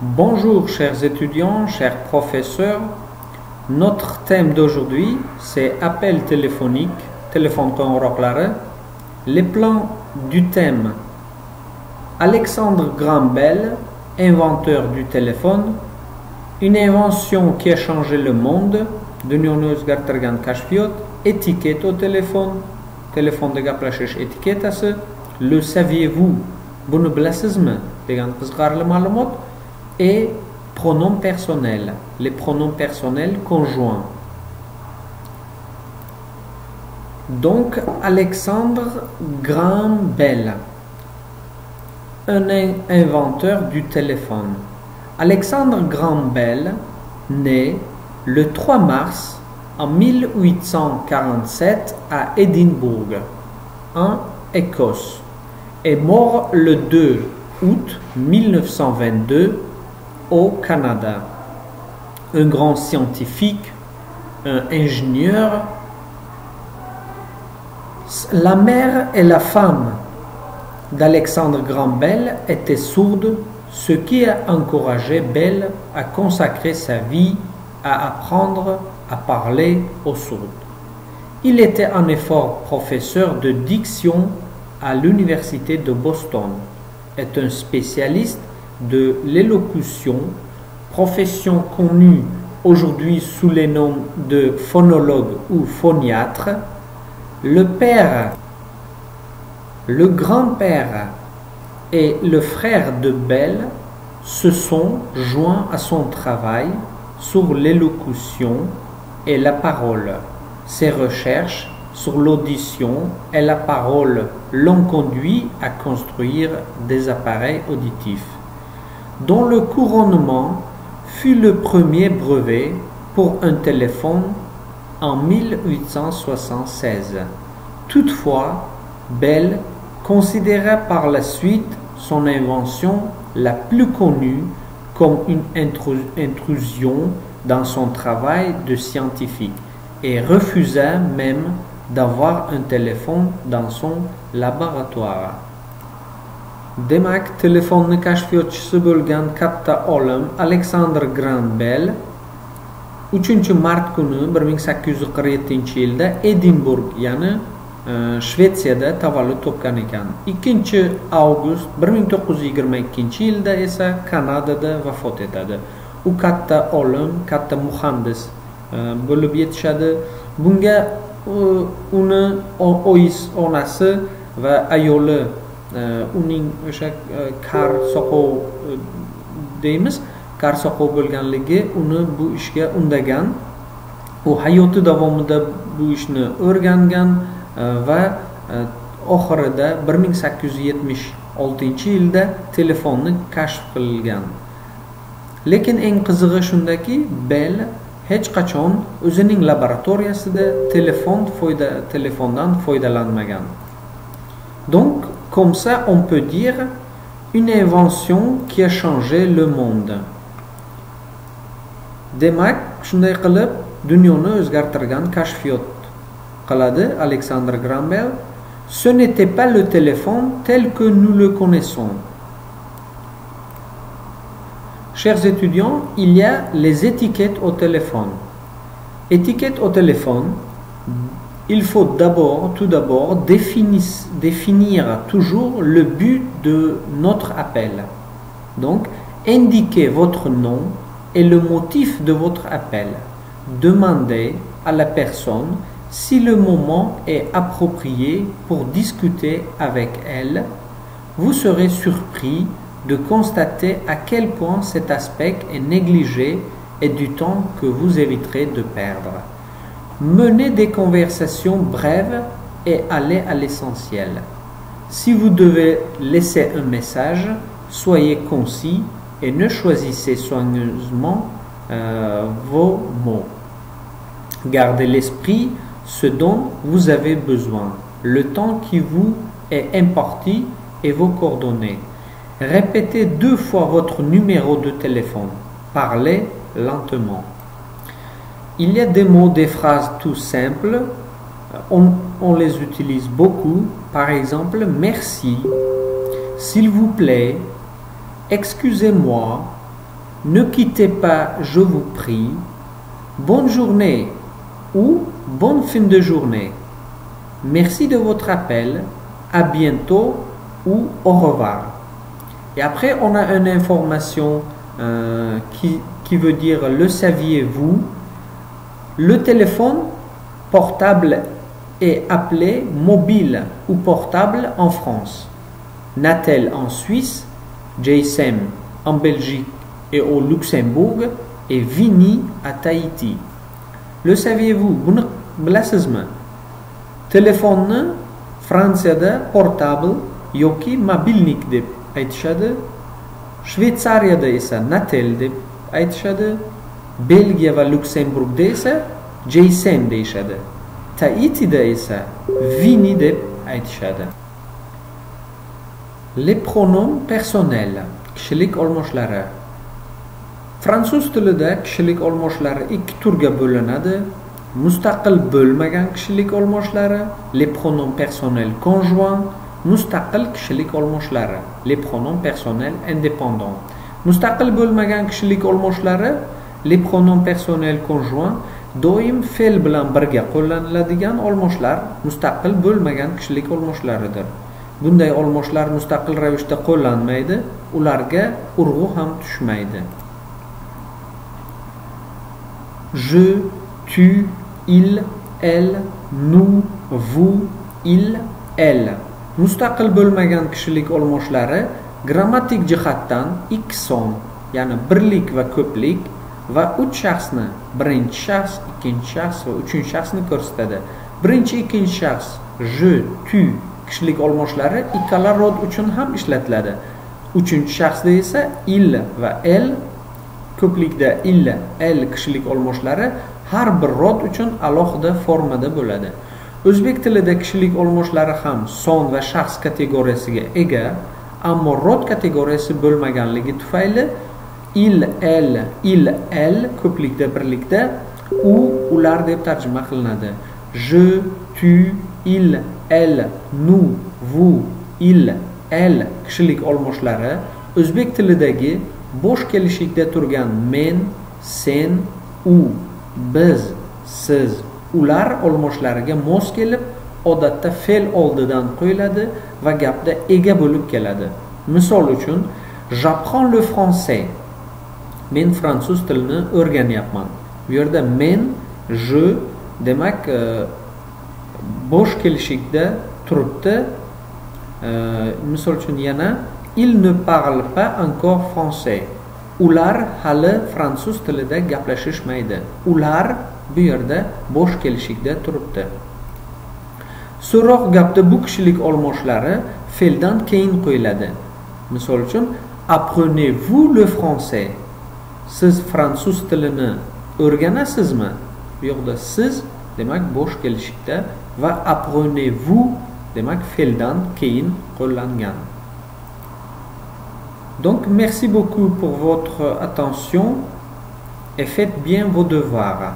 Bonjour chers étudiants, chers professeurs. Notre thème d'aujourd'hui c'est appel téléphonique, téléphone konroqlari. Les plans du thème. Alexandre Graham Bell, inventeur du téléphone, une invention qui a changé le monde, dunyoni o'zgartirgan kashfiyot, étiquette au téléphone, telefonda gaplashish etiketasi, le saviez-vous, buni bilasizmi degan qiziqarli ma'lumot, et pronoms personnels, les pronoms personnels conjoints. Donc, Alexandre Graham Bell, un inventeur du téléphone. Alexandre Graham Bell, né le 3 mars en 1847 à Édimbourg, en Écosse, est mort le 2 août 1922 au Canada. Un grand scientifique, un ingénieur. La mère et la femme d'Alexandre Graham Bell étaient sourdes, ce qui a encouragé Bell à consacrer sa vie à apprendre à parler aux sourds. Il était en effet professeur de diction à l'université de Boston, est un spécialiste de l'élocution, profession connue aujourd'hui sous les noms de phonologue ou phoniatre. Le père, le grand-père et le frère de Bell se sont joints à son travail sur l'élocution et la parole. Ses recherches sur l'audition et la parole l'ont conduit à construire des appareils auditifs, dont le couronnement fut le premier brevet pour un téléphone en 1876. Toutefois, Bell considéra par la suite son invention la plus connue comme une intrusion dans son travail de scientifique et refusa même d'avoir un téléphone dans son laboratoire. Demak, telefonni kashfiyotchisi bo'lgan katta olim Alexandre Graham Bell 3-mart kuni 1847-yilda Edinburg, ya'ni Shvetsiyada tavallud topgan ekan. 2-avgust 1922-yilda esa Kanadada vafot etadi. U katta olim, katta muhandis bo'lib yetishadi. Bunga uni onasi va ayoli uning o'sha kar soqov deymiz, kar soqov bo'lganligi uni bu ishga undagan. U hayoti davomida bu ishni o'rgangan va oxirida 1876-yilda telefonni kashf qilgan. Lekin eng qizig'i shundaki, Bell hech qachon o'zining laboratoriyasida telefondan foydalanmagan. Donc, comme ça, on peut dire une invention qui a changé le monde. Demak, shunday qilib dunyoni o'zgartirgan kashfiyot qiladi Alexandre Graham Bell. Ce n'était pas le téléphone tel que nous le connaissons. Chers étudiants, il y a les étiquettes au téléphone. Étiquette au téléphone, il faut tout d'abord définir toujours le but de notre appel. Donc, indiquez votre nom et le motif de votre appel. Demandez à la personne si le moment est approprié pour discuter avec elle. Vous serez surpris de constater à quel point cet aspect est négligé et du temps que vous éviterez de perdre. Menez des conversations brèves et allez à l'essentiel. Si vous devez laisser un message, soyez concis et ne choisissez soigneusement vos mots. Gardez l'esprit ce dont vous avez besoin, le temps qui vous est imparti et vos coordonnées. Répétez 2 fois votre numéro de téléphone. Parlez lentement. Il y a des mots, des phrases tout simples. On les utilise beaucoup. Par exemple, merci, s'il vous plaît, excusez-moi, ne quittez pas, je vous prie, bonne journée ou bonne fin de journée. Merci de votre appel, à bientôt ou au revoir. Et après, on a une information qui veut dire le saviez-vous. Le téléphone portable est appelé mobile ou portable en France, Natel en Suisse, GSM en Belgique et au Luxembourg et Vini à Tahiti. Le saviez-vous? Bunu bilasizmi? Telefonni Fransiyada portable yoki mobilnik deb aytishadi. Shvetsariyada esa Natel deb aytishadi. Belgiya va Luxemburgda esa GSM deyishadi. Tahitida esa Vini deb aytishadi. Les pronoms personnels, kishilik olmoshlari. Fransuz tilida kishilik olmoshlari ikki turga bo'linadi. Mustaqil bo'lmagan kishilik olmoshlari, les pronoms personnels conjoints, mustaqil kishilik olmoshlari, les pronoms personnels indépendants. Mustaqil bo'lmagan kishilik olmoshlari, les pronoms personnels conjoints doim fe'l bilan birga qo'llaniladigan olmoshlar mustaqil bo'lmagan kishilik olmoshlaridir. Bunday olmoshlar mustaqil ravishda qo'llanmaydi, ularga urg'u ham tushmaydi. Je, tu, il, elle, nous, vous, il, elle. Mustaqil bo'lmagan kishilik olmoshlari grammatik jihatdan ikki son, ya'ni birlik va ko'plik va uch shaxsni, birinchi shaxs, ikkinchi shaxs va uchinchi shaxsni ko'rsatadi. Birinchi, ikkinchi shaxs je, tu kishilik olmoshlari ikkala rod uchun ham ishlatiladi. Uchinchi shaxsda esa il va elle, ko'plikda il, elle kishilik olmoshlari har bir rod uchun alohida formada bo'ladi. O'zbek tilida kishilik olmoshlari ham son va shaxs kategoriyasiga ega, ammo rod kategoriyasi bo'lmaganligi tufayli il, elle ko'plikda birlikda ular deb tarjima qilinadi. Je, tu, il, elle, nous, vous, il, elle kishilik olmoshlari o'zbek tilidagi bo'sh kelishlikda turgan men, sen, u, biz, siz, ular olmoshlariga mos kelib, odatda fe'l oldidan qo'yiladi va gapda ega bo'lib keladi. Misol uchun, j'apprends le français. Men fransuz tilini o'rganyapman. Bu yerda men, je demak bo'sh kelishlikda turibdi. Misol uchun yana il ne parle pas encore français. Ular hali fransuz tilida gaplashishmaydi. Ular bu yerda bo'sh kelishlikda turibdi. So'roq gapda bu kishilik olmoshlari fe'ldan keyin qo'yiladi. Misol uchun, apprenez-vous le français? Siz fransuz tilini o'rganasizmi? Bu yerda siz demak bo'sh kelishlikda va apprenez-vous demak fe'ldan keyin qo'llangan. Donc merci beaucoup pour votre attention et faites bien vos devoirs.